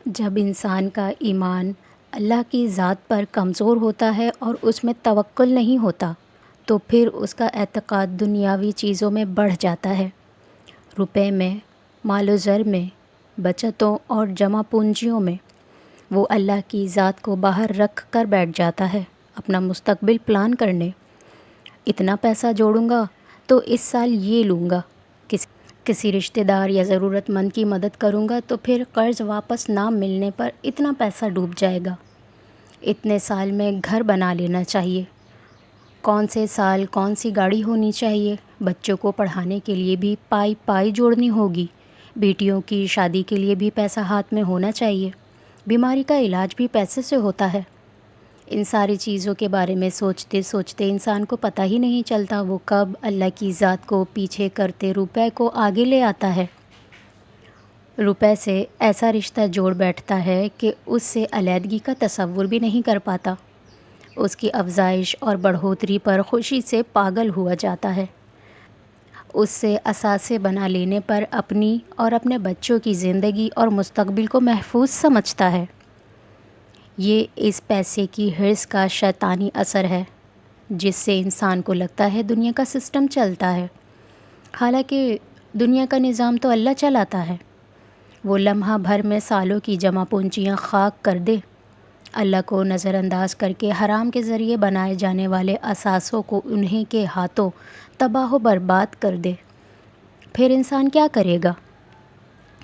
جب انسان کا ایمان اللہ کی ذات پر کمزور ہوتا ہے اور اس میں توکل نہیں ہوتا تو پھر اس کا اعتقاد دنیاوی چیزوں میں بڑھ جاتا ہے، روپے میں، مال و زر میں، بچتوں اور جمع پونجیوں میں۔ وہ اللہ کی ذات کو باہر رکھ کر بیٹھ جاتا ہے اپنا مستقبل پلان کرنے۔ اتنا پیسہ جوڑوں گا تو اس سال یہ لوں گا، کسی رشتہ دار یا ضرورت مند کی مدد کروں گا تو پھر قرض واپس نہ ملنے پر اتنا پیسہ ڈوب جائے گا، اتنے سال میں گھر بنا لینا چاہیے، کون سے سال کون سی گاڑی ہونی چاہیے، بچوں کو پڑھانے کے لیے بھی پائی جوڑنی ہوگی، بیٹیوں کی شادی کے لیے بھی پیسہ ہاتھ میں ہونا چاہیے، بیماری کا علاج بھی پیسے سے ہوتا ہے۔ ان ساری چیزوں کے بارے میں سوچتے سوچتے انسان کو پتہ ہی نہیں چلتا وہ کب اللہ کی ذات کو پیچھے کرتے روپے کو آگے لے آتا ہے۔ روپے سے ایسا رشتہ جوڑ بیٹھتا ہے کہ اس سے علیحدگی کا تصور بھی نہیں کر پاتا، اس کی افزائش اور بڑھوتری پر خوشی سے پاگل ہوا جاتا ہے، اس سے اثاثے بنا لینے پر اپنی اور اپنے بچوں کی زندگی اور مستقبل کو محفوظ سمجھتا ہے۔ یہ اس پیسے کی حرص کا شیطانی اثر ہے جس سے انسان کو لگتا ہے دنیا کا سسٹم چلتا ہے، حالانکہ دنیا کا نظام تو اللہ چلاتا ہے۔ وہ لمحہ بھر میں سالوں کی جمع پونجیاں خاک کر دے، اللہ کو نظر انداز کر کے حرام کے ذریعے بنائے جانے والے اثاثوں کو انہیں کے ہاتھوں تباہ و برباد کر دے، پھر انسان کیا کرے گا؟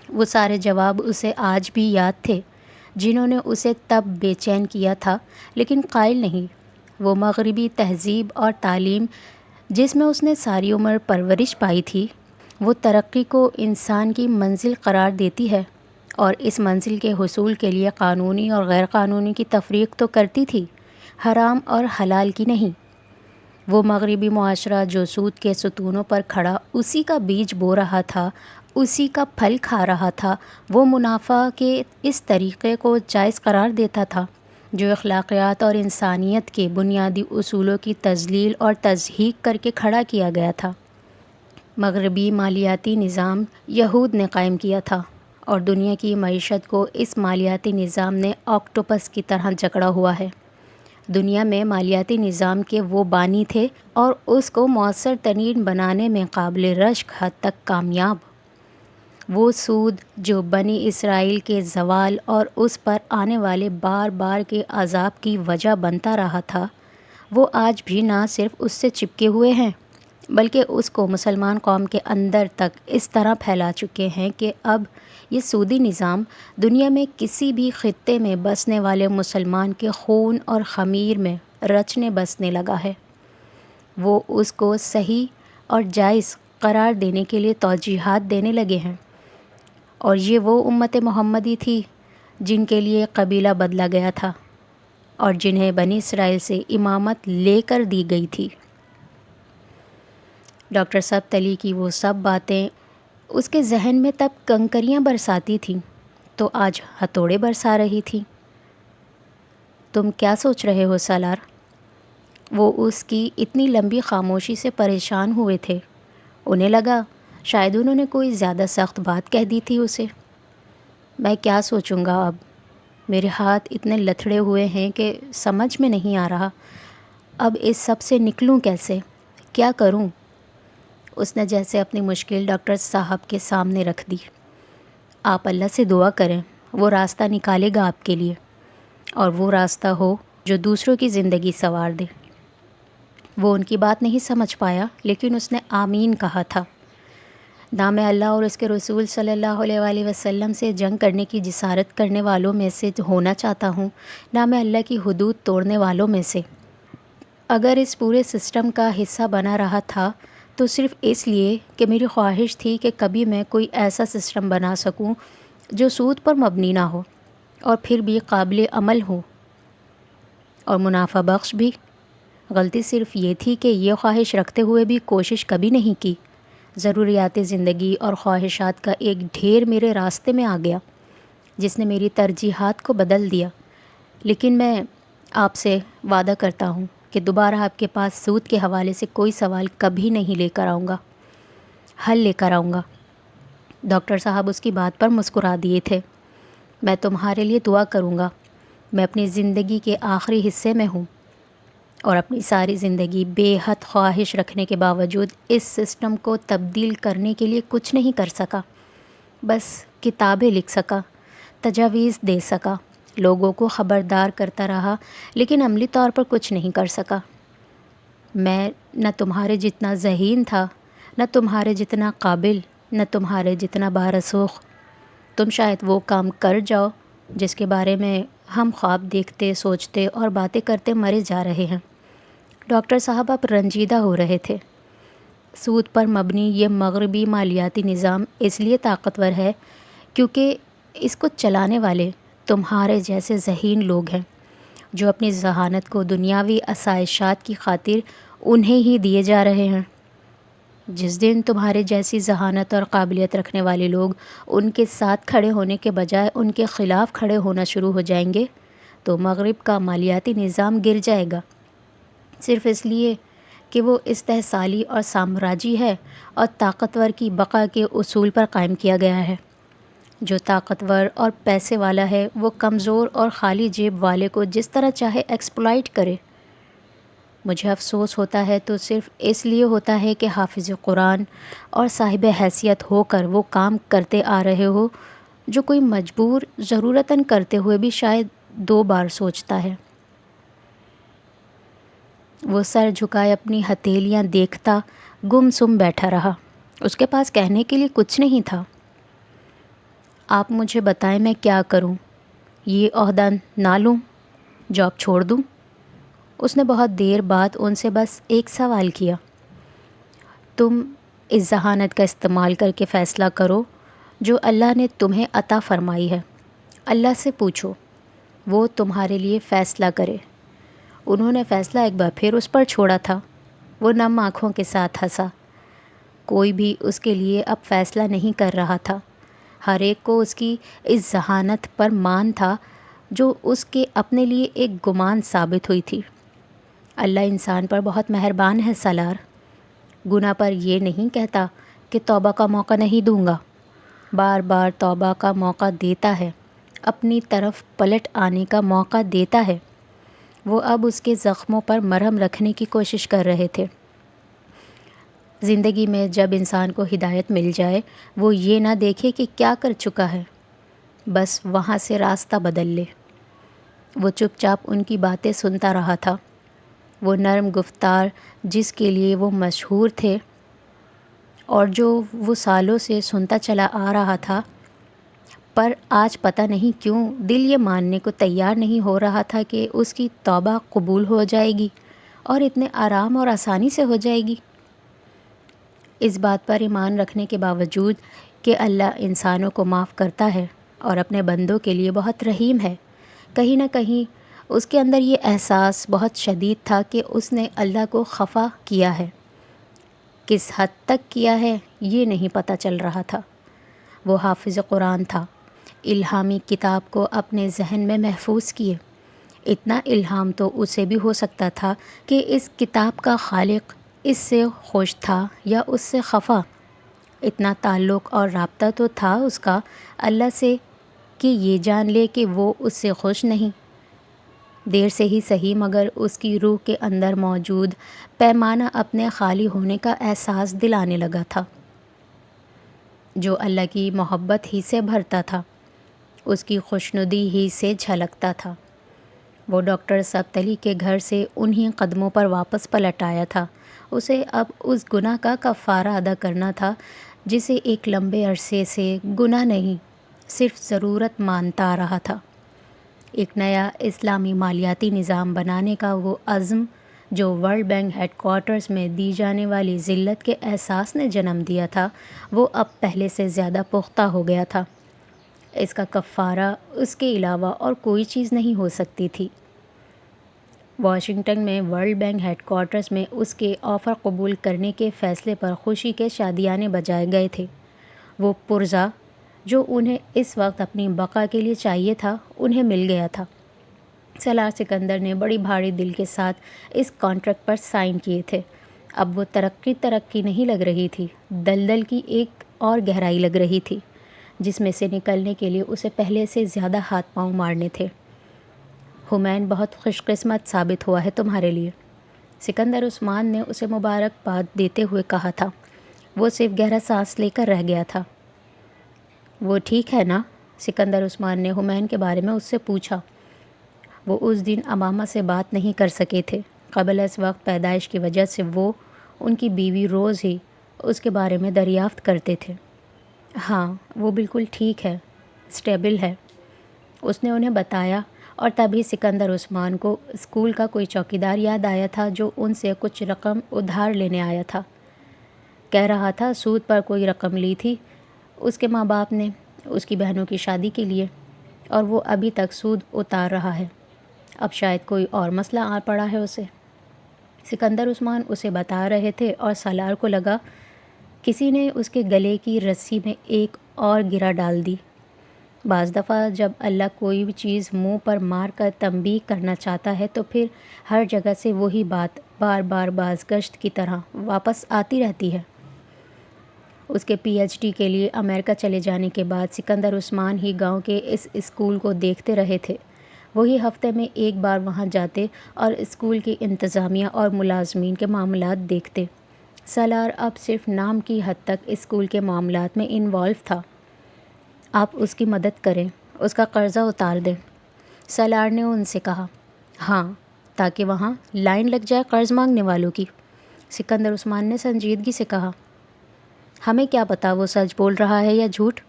وہ سارے جواب اسے آج بھی یاد تھے جنہوں نے اسے تب بے چین کیا تھا، لیکن قائل نہیں۔ وہ مغربی تہذیب اور تعلیم جس میں اس نے ساری عمر پرورش پائی تھی، وہ ترقی کو انسان کی منزل قرار دیتی ہے اور اس منزل کے حصول کے لیے قانونی اور غیر قانونی کی تفریق تو کرتی تھی، حرام اور حلال کی نہیں۔ وہ مغربی معاشرہ جو سود کے ستونوں پر کھڑا اسی کا بیج بو رہا تھا، اسی کا پھل کھا رہا تھا، وہ منافع کے اس طریقے کو جائز قرار دیتا تھا جو اخلاقیات اور انسانیت کے بنیادی اصولوں کی تذلیل اور تضحیک کر کے کھڑا کیا گیا تھا۔ مغربی مالیاتی نظام یہود نے قائم کیا تھا اور دنیا کی معیشت کو اس مالیاتی نظام نے آکٹوپس کی طرح جکڑا ہوا ہے۔ دنیا میں مالیاتی نظام کے وہ بانی تھے اور اس کو مؤثر ترین بنانے میں قابل رشک حد تک کامیاب۔ وہ سود جو بنی اسرائیل کے زوال اور اس پر آنے والے بار بار کے عذاب کی وجہ بنتا رہا تھا، وہ آج بھی نہ صرف اس سے چپکے ہوئے ہیں بلکہ اس کو مسلمان قوم کے اندر تک اس طرح پھیلا چکے ہیں کہ اب یہ سودی نظام دنیا میں کسی بھی خطے میں بسنے والے مسلمان کے خون اور خمیر میں رچنے بسنے لگا ہے۔ وہ اس کو صحیح اور جائز قرار دینے کے لیے توجیہات دینے لگے ہیں، اور یہ وہ امت محمدی تھی جن کے لیے قبیلہ بدلا گیا تھا اور جنہیں بنی اسرائیل سے امامت لے کر دی گئی تھی۔ ڈاکٹر سبت علی کی وہ سب باتیں اس کے ذہن میں تب کنکریاں برساتی تھیں تو آج ہتھوڑے برسا رہی تھیں۔ تم کیا سوچ رہے ہو سالار؟ وہ اس کی اتنی لمبی خاموشی سے پریشان ہوئے تھے، انہیں لگا شاید انہوں نے کوئی زیادہ سخت بات کہہ دی تھی اسے۔ میں کیا سوچوں گا اب؟ میرے ہاتھ اتنے لتھڑے ہوئے ہیں کہ سمجھ میں نہیں آ رہا اب اس سب سے نکلوں کیسے، کیا کروں؟ اس نے جیسے اپنی مشکل ڈاکٹر صاحب کے سامنے رکھ دی۔ آپ اللہ سے دعا کریں، وہ راستہ نکالے گا آپ کے لیے، اور وہ راستہ ہو جو دوسروں کی زندگی سنوار دے۔ وہ ان کی بات نہیں سمجھ پایا، لیکن اس نے آمین کہا تھا۔ نہ میں اللہ اور اس کے رسول صلی اللہ علیہ وآلہ وسلم سے جنگ کرنے کی جسارت کرنے والوں میں سے ہونا چاہتا ہوں، نہ میں اللہ کی حدود توڑنے والوں میں سے۔ اگر اس پورے سسٹم کا حصہ بنا رہا تھا تو صرف اس لیے کہ میری خواہش تھی کہ کبھی میں کوئی ایسا سسٹم بنا سکوں جو سود پر مبنی نہ ہو اور پھر بھی قابل عمل ہو اور منافع بخش بھی۔ غلطی صرف یہ تھی کہ یہ خواہش رکھتے ہوئے بھی کوشش کبھی نہیں کی۔ ضروریات زندگی اور خواہشات کا ایک ڈھیر میرے راستے میں آ گیا جس نے میری ترجیحات کو بدل دیا، لیکن میں آپ سے وعدہ کرتا ہوں کہ دوبارہ آپ کے پاس سود کے حوالے سے کوئی سوال کبھی نہیں لے کر آؤں گا، حل لے کر آؤں گا۔ ڈاکٹر صاحب اس کی بات پر مسکرا دیے تھے۔ میں تمہارے لیے دعا کروں گا۔ میں اپنی زندگی کے آخری حصے میں ہوں اور اپنی ساری زندگی بے حد خواہش رکھنے کے باوجود اس سسٹم کو تبدیل کرنے کے لیے کچھ نہیں کر سکا۔ بس کتابیں لکھ سکا، تجاویز دے سکا، لوگوں کو خبردار کرتا رہا، لیکن عملی طور پر کچھ نہیں کر سکا۔ میں نہ تمہارے جتنا ذہین تھا، نہ تمہارے جتنا قابل، نہ تمہارے جتنا بارسوخ۔ تم شاید وہ کام کر جاؤ جس کے بارے میں ہم خواب دیکھتے، سوچتے اور باتیں کرتے مرے جا رہے ہیں۔ ڈاکٹر صاحب اب رنجیدہ ہو رہے تھے۔ سود پر مبنی یہ مغربی مالیاتی نظام اس لیے طاقتور ہے کیونکہ اس کو چلانے والے تمہارے جیسے ذہین لوگ ہیں، جو اپنی ذہانت کو دنیاوی آسائشات کی خاطر انہیں ہی دیے جا رہے ہیں۔ جس دن تمہارے جیسی ذہانت اور قابلیت رکھنے والے لوگ ان کے ساتھ کھڑے ہونے کے بجائے ان کے خلاف کھڑے ہونا شروع ہو جائیں گے تو مغرب کا مالیاتی نظام گر جائے گا، صرف اس لیے کہ وہ استحصالی اور سامراجی ہے اور طاقتور کی بقا کے اصول پر قائم کیا گیا ہے۔ جو طاقتور اور پیسے والا ہے وہ کمزور اور خالی جیب والے کو جس طرح چاہے ایکسپلائٹ کرے۔ مجھے افسوس ہوتا ہے تو صرف اس لیے ہوتا ہے کہ حافظ قرآن اور صاحب حیثیت ہو کر وہ کام کرتے آ رہے ہو جو کوئی مجبور ضرورتاً کرتے ہوئے بھی شاید 2 بار سوچتا ہے۔ وہ سر جھکائے اپنی ہتھیلیاں دیکھتا گم سم بیٹھا رہا۔ اس کے پاس کہنے کے لیے کچھ نہیں تھا۔ آپ مجھے بتائیں میں کیا کروں؟ یہ عہدہ نہ لوں؟ جاب چھوڑ دوں؟ اس نے بہت دیر بعد ان سے بس ایک سوال کیا۔ تم اس ذہانت کا استعمال کر کے فیصلہ کرو جو اللہ نے تمہیں عطا فرمائی ہے۔ اللہ سے پوچھو، وہ تمہارے لیے فیصلہ کرے۔ انہوں نے فیصلہ ایک بار پھر اس پر چھوڑا تھا۔ وہ نم آنکھوں کے ساتھ ہنسا۔ کوئی بھی اس کے لیے اب فیصلہ نہیں کر رہا تھا۔ ہر ایک کو اس کی اس ذہانت پر مان تھا جو اس کے اپنے لیے ایک گمان ثابت ہوئی تھی۔ اللہ انسان پر بہت مہربان ہے سالار۔ گناہ پر یہ نہیں کہتا کہ توبہ کا موقع نہیں دوں گا، بار بار توبہ کا موقع دیتا ہے، اپنی طرف پلٹ آنے کا موقع دیتا ہے۔ وہ اب اس کے زخموں پر مرہم رکھنے کی کوشش کر رہے تھے۔ زندگی میں جب انسان کو ہدایت مل جائے وہ یہ نہ دیکھے کہ کیا کر چکا ہے، بس وہاں سے راستہ بدل لے۔ وہ چپ چاپ ان کی باتیں سنتا رہا تھا۔ وہ نرم گفتار جس کے لیے وہ مشہور تھے اور جو وہ سالوں سے سنتا چلا آ رہا تھا، پر آج پتہ نہیں کیوں دل یہ ماننے کو تیار نہیں ہو رہا تھا کہ اس کی توبہ قبول ہو جائے گی اور اتنے آرام اور آسانی سے ہو جائے گی۔ اس بات پر ایمان رکھنے کے باوجود کہ اللہ انسانوں کو معاف کرتا ہے اور اپنے بندوں کے لیے بہت رحیم ہے، کہیں نہ کہیں اس کے اندر یہ احساس بہت شدید تھا کہ اس نے اللہ کو خفا کیا ہے۔ کس حد تک کیا ہے یہ نہیں پتہ چل رہا تھا۔ وہ حافظ قرآن تھا، الہامی کتاب کو اپنے ذہن میں محفوظ کیے۔ اتنا الہام تو اسے بھی ہو سکتا تھا کہ اس کتاب کا خالق اس سے خوش تھا یا اس سے خفا۔ اتنا تعلق اور رابطہ تو تھا اس کا اللہ سے کہ یہ جان لے کہ وہ اس سے خوش نہیں۔ دیر سے ہی صحیح مگر اس کی روح کے اندر موجود پیمانہ اپنے خالی ہونے کا احساس دلانے لگا تھا، جو اللہ کی محبت ہی سے بھرتا تھا، اس کی خوشنودی ہی سے جھلکتا تھا۔ وہ ڈاکٹر سبتلی کے گھر سے انہی قدموں پر واپس پلٹ آیا تھا۔ اسے اب اس گناہ کا کفارہ ادا کرنا تھا جسے ایک لمبے عرصے سے گناہ نہیں صرف ضرورت مانتا آ رہا تھا۔ ایک نیا اسلامی مالیاتی نظام بنانے کا وہ عزم جو ورلڈ بینک ہیڈ کوارٹرز میں دی جانے والی ذلت کے احساس نے جنم دیا تھا، وہ اب پہلے سے زیادہ پختہ ہو گیا تھا۔ اس کا کفارہ اس کے علاوہ اور کوئی چیز نہیں ہو سکتی تھی۔ واشنگٹن میں ورلڈ بینک ہیڈ کوارٹرز میں اس کے آفر قبول کرنے کے فیصلے پر خوشی کے شادیانے بجائے گئے تھے۔ وہ پرزہ جو انہیں اس وقت اپنی بقا کے لیے چاہیے تھا انہیں مل گیا تھا۔ سالار سکندر نے بڑی بھاری دل کے ساتھ اس کانٹریکٹ پر سائن کیے تھے۔ اب وہ ترقی نہیں لگ رہی تھی، دلدل کی ایک اور گہرائی لگ رہی تھی۔ جس میں سے نکلنے کے لیے اسے پہلے سے زیادہ ہاتھ پاؤں مارنے تھے۔ حمین بہت خوش قسمت ثابت ہوا ہے تمہارے لیے، سکندر عثمان نے اسے مبارکباد دیتے ہوئے کہا تھا۔ وہ صرف گہرا سانس لے کر رہ گیا تھا۔ وہ ٹھیک ہے نا؟ سکندر عثمان نے حمین کے بارے میں اس سے پوچھا۔ وہ اس دن امامہ سے بات نہیں کر سکے تھے۔ قبل از وقت پیدائش کی وجہ سے وہ ان کی بیوی روز ہی اس کے بارے میں دریافت کرتے تھے۔ ہاں، وہ بالکل ٹھیک ہے، اسٹیبل ہے، اس نے انہیں بتایا، اور تبھی سکندر عثمان کو اسکول کا کوئی چوکیدار یاد آیا تھا جو ان سے کچھ رقم ادھار لینے آیا تھا۔ کہہ رہا تھا سود پر کوئی رقم لی تھی اس کے ماں باپ نے اس کی بہنوں کی شادی کے لیے، اور وہ ابھی تک سود اتار رہا ہے۔ اب شاید کوئی اور مسئلہ آ پڑا ہے اسے۔ سکندر عثمان اسے بتا رہے تھے اور سالار کو لگا کسی نے اس کے گلے کی رسی میں ایک اور گرہ ڈال دی۔ بعض دفعہ جب اللہ کوئی بھی چیز منہ پر مار کر تنبیہ کرنا چاہتا ہے تو پھر ہر جگہ سے وہی بات بار بار بازگشت کی طرح واپس آتی رہتی ہے۔ اس کے پی ایچ ڈی کے لیے امریکہ چلے جانے کے بعد سکندر عثمان ہی گاؤں کے اس اسکول کو دیکھتے رہے تھے۔ وہی ہفتے میں ایک بار وہاں جاتے اور اسکول کی انتظامیہ اور ملازمین کے معاملات دیکھتے۔ سالار اب صرف نام کی حد تک اسکول کے معاملات میں انوالو تھا۔ آپ اس کی مدد کریں، اس کا قرضہ اتار دیں، سالار نے ان سے کہا۔ ہاں، تاکہ وہاں لائن لگ جائے قرض مانگنے والوں کی، سکندر عثمان نے سنجیدگی سے کہا۔ ہمیں کیا پتہ وہ سچ بول رہا ہے یا جھوٹ؟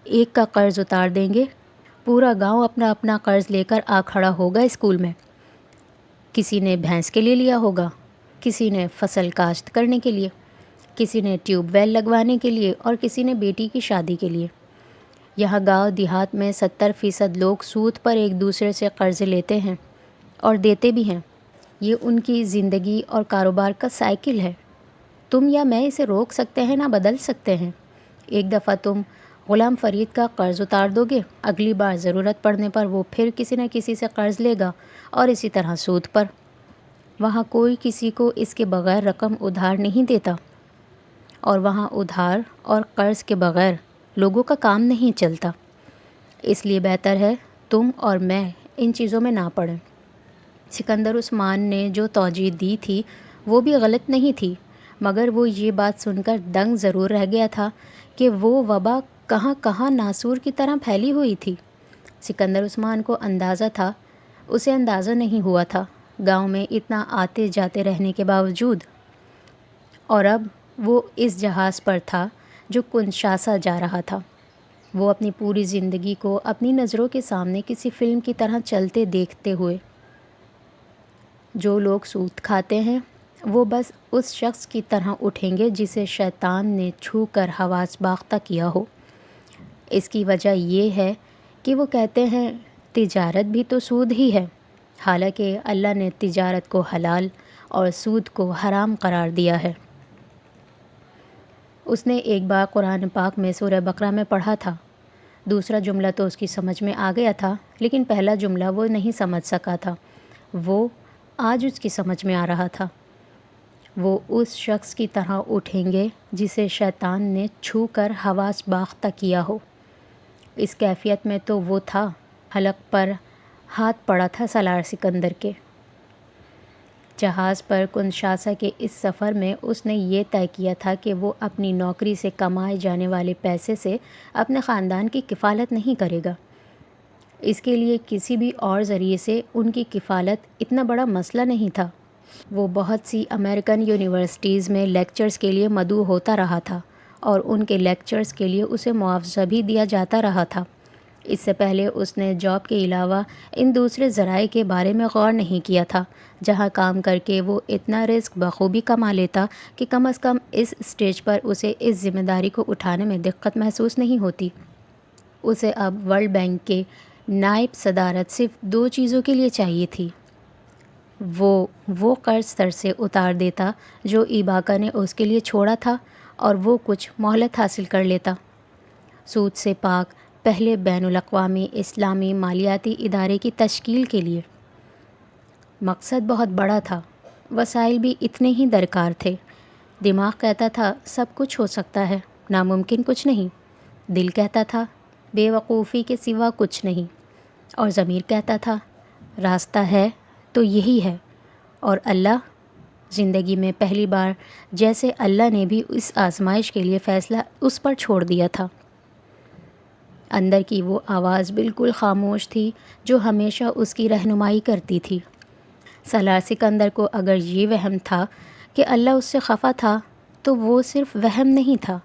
ایک کا قرض اتار دیں گے، پورا گاؤں اپنا اپنا قرض لے کر آ کھڑا ہوگا اسکول میں۔ کسی نے بھینس کے لیے لیا ہوگا، کسی نے فصل کاشت کرنے کے لیے، کسی نے ٹیوب ویل لگوانے کے لیے، اور کسی نے بیٹی کی شادی کے لیے۔ یہاں گاؤں دیہات میں 70% لوگ سود پر ایک دوسرے سے قرض لیتے ہیں اور دیتے بھی ہیں۔ یہ ان کی زندگی اور کاروبار کا سائیکل ہے۔ تم یا میں اسے روک سکتے ہیں نہ بدل سکتے ہیں۔ ایک دفعہ تم غلام فرید کا قرض اتار دو گے، اگلی بار ضرورت پڑنے پر وہ پھر کسی نہ کسی سے قرض لے گا، اور اسی طرح سود پر۔ وہاں کوئی کسی کو اس کے بغیر رقم ادھار نہیں دیتا، اور وہاں ادھار اور قرض کے بغیر لوگوں کا کام نہیں چلتا۔ اس لیے بہتر ہے تم اور میں ان چیزوں میں نہ پڑیں۔ سکندر عثمان نے جو توجیہ دی تھی وہ بھی غلط نہیں تھی، مگر وہ یہ بات سن کر دنگ ضرور رہ گیا تھا کہ وہ وبا کہاں کہاں ناسور کی طرح پھیلی ہوئی تھی۔ سکندر عثمان کو اندازہ تھا، اسے اندازہ نہیں ہوا تھا، گاؤں میں اتنا آتے جاتے رہنے کے باوجود، اور اب وہ اس جہاز پر تھا جو کنشاسا جا رہا تھا۔ وہ اپنی پوری زندگی کو اپنی نظروں کے سامنے کسی فلم کی طرح چلتے دیکھتے ہوئے۔ جو لوگ سود کھاتے ہیں وہ بس اس شخص کی طرح اٹھیں گے جسے شیطان نے چھو کر حواس باختہ کیا ہو۔ اس کی وجہ یہ ہے کہ وہ کہتے ہیں تجارت بھی تو سود ہی ہے، حالانکہ اللہ نے تجارت کو حلال اور سود کو حرام قرار دیا ہے۔ اس نے ایک بار قرآن پاک میں سورہ بقرہ میں پڑھا تھا۔ دوسرا جملہ تو اس کی سمجھ میں آ گیا تھا، لیکن پہلا جملہ وہ نہیں سمجھ سکا تھا۔ وہ آج اس کی سمجھ میں آ رہا تھا۔ وہ اس شخص کی طرح اٹھیں گے جسے شیطان نے چھو کر حواس باختہ کیا ہو۔ اس کیفیت میں تو وہ تھا۔ حلق پر ہاتھ پڑا تھا سالار سکندر کے۔ جہاز پر کنشاسا کے اس سفر میں اس نے یہ طے کیا تھا کہ وہ اپنی نوکری سے کمائے جانے والے پیسے سے اپنے خاندان کی کفالت نہیں کرے گا۔ اس کے لیے کسی بھی اور ذریعے سے ان کی کفالت اتنا بڑا مسئلہ نہیں تھا۔ وہ بہت سی امریکن یونیورسٹیز میں لیکچرز کے لیے مدعو ہوتا رہا تھا، اور ان کے لیکچرز کے لیے اسے معاوضہ بھی دیا جاتا رہا تھا۔ اس سے پہلے اس نے جاب کے علاوہ ان دوسرے ذرائع کے بارے میں غور نہیں کیا تھا، جہاں کام کر کے وہ اتنا رزق بخوبی کما لیتا کہ کم از کم اس اسٹیج پر اسے اس ذمہ داری کو اٹھانے میں دقت محسوس نہیں ہوتی۔ اسے اب ورلڈ بینک کے نائب صدارت صرف 2 چیزوں کے لیے چاہیے تھی۔ وہ قرض سر سے اتار دیتا جو ایباکا نے اس کے لیے چھوڑا تھا، اور وہ کچھ مہلت حاصل کر لیتا۔ سود سے پاک پہلے بین الاقوامی اسلامی مالیاتی ادارے کی تشکیل کے لیے۔ مقصد بہت بڑا تھا، وسائل بھی اتنے ہی درکار تھے۔ دماغ کہتا تھا سب کچھ ہو سکتا ہے، ناممکن کچھ نہیں۔ دل کہتا تھا بے وقوفی کے سوا کچھ نہیں، اور ضمیر کہتا تھا راستہ ہے تو یہی ہے۔ اور اللہ، زندگی میں پہلی بار جیسے اللہ نے بھی اس آزمائش کے لیے فیصلہ اس پر چھوڑ دیا تھا۔ اندر کی وہ آواز بالکل خاموش تھی جو ہمیشہ اس کی رہنمائی کرتی تھی۔ سالار سکندر کو اگر یہ وہم تھا کہ اللہ اس سے خفا تھا تو وہ صرف وہم نہیں تھا،